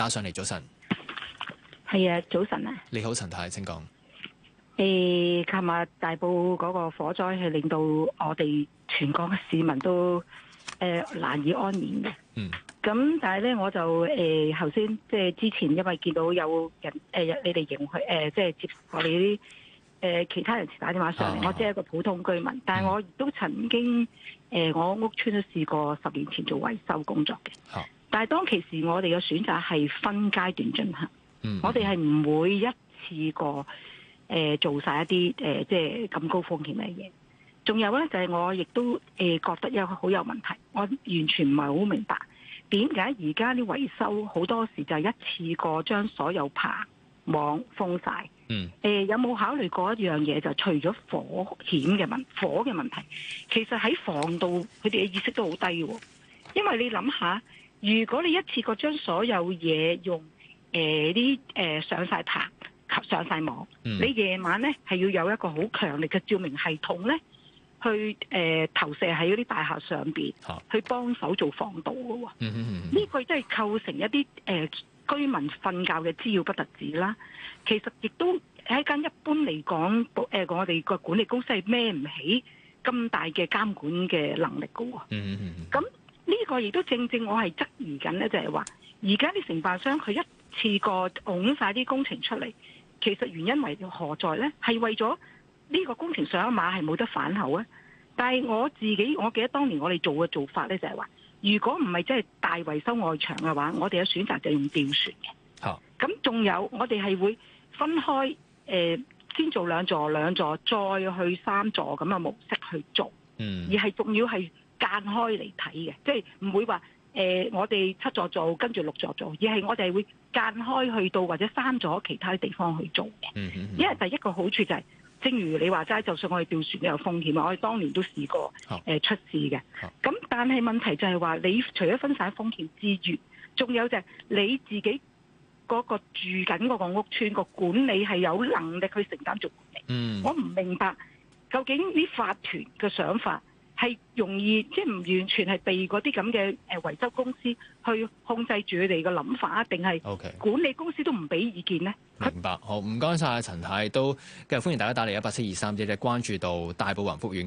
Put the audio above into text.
打上嚟，早晨。係啊，早晨啊！你好，陳太，請講。琴日大埔嗰個火災係令到我哋全港嘅市民都難以安眠嘅。咁但係咧，我就頭先即係之前，因為見到有人你哋認佢即係接我哋啲其他人士打電話上嚟，我只係一個普通居民，但係我亦都曾經我屋邨都試過10年前做維修工作嘅。但係當其時，我哋嘅選擇係分階段進行。我哋係唔會一次過做晒一啲即係咁高風險嘅嘢。仲有咧，就係我亦都覺得好有問題。我完全唔係好明白點解而家啲維修好多時就係一次過將所有棚網封晒。有冇考慮過一樣嘢？就除咗火嘅問題，其實喺防盜佢哋嘅意識都好低喎。因為你諗下，如果你一次過將所有嘢用上晒棚、上晒網，你夜晚咧係要有一個好強力嘅照明系統咧，去投射喺嗰啲大廈上邊，去幫手做防盜嘅喎。呢個真係構成一啲居民瞓覺嘅滋擾不特止啦。其實亦都喺間一般嚟講，我哋個管理公司係孭唔起咁大嘅監管嘅能力嘅喎。咁呢個亦都正我係質疑緊咧，就係話而家啲承辦商佢一次過拱晒啲工程出嚟，其實原因為何在呢？係為咗呢個工程上一碼係冇得反口啊！但係我記得當年我哋做嘅做法呢，就係話，如果唔係真係大維修外牆嘅話，我哋嘅選擇就用吊船嘅。咁仲有我哋係會分開先做兩座，再去3座咁嘅模式去做，而係仲要係間開嚟睇嘅，即係唔會話我哋7座做跟住6座做，而係我哋係會間開去到或者刪咗其他地方去做嘅。因為第一個好處就係，正如你話齋，就算我哋吊船都有風險，我哋當年都試過出事嘅。咁但係問題就係話，你除咗分散風險之餘，仲有就係你自己嗰個住緊嗰個屋邨個管理係有能力去承擔做管理。我唔明白究竟啲法團嘅想法係容易，即係唔完全係被嗰啲咁嘅維修公司去控制住佢哋嘅諗法啊，定係管理公司都唔俾意見呢？明白，好，唔該晒陳太，都繼續歡迎大家打嚟18723，關注到大埔宏福苑。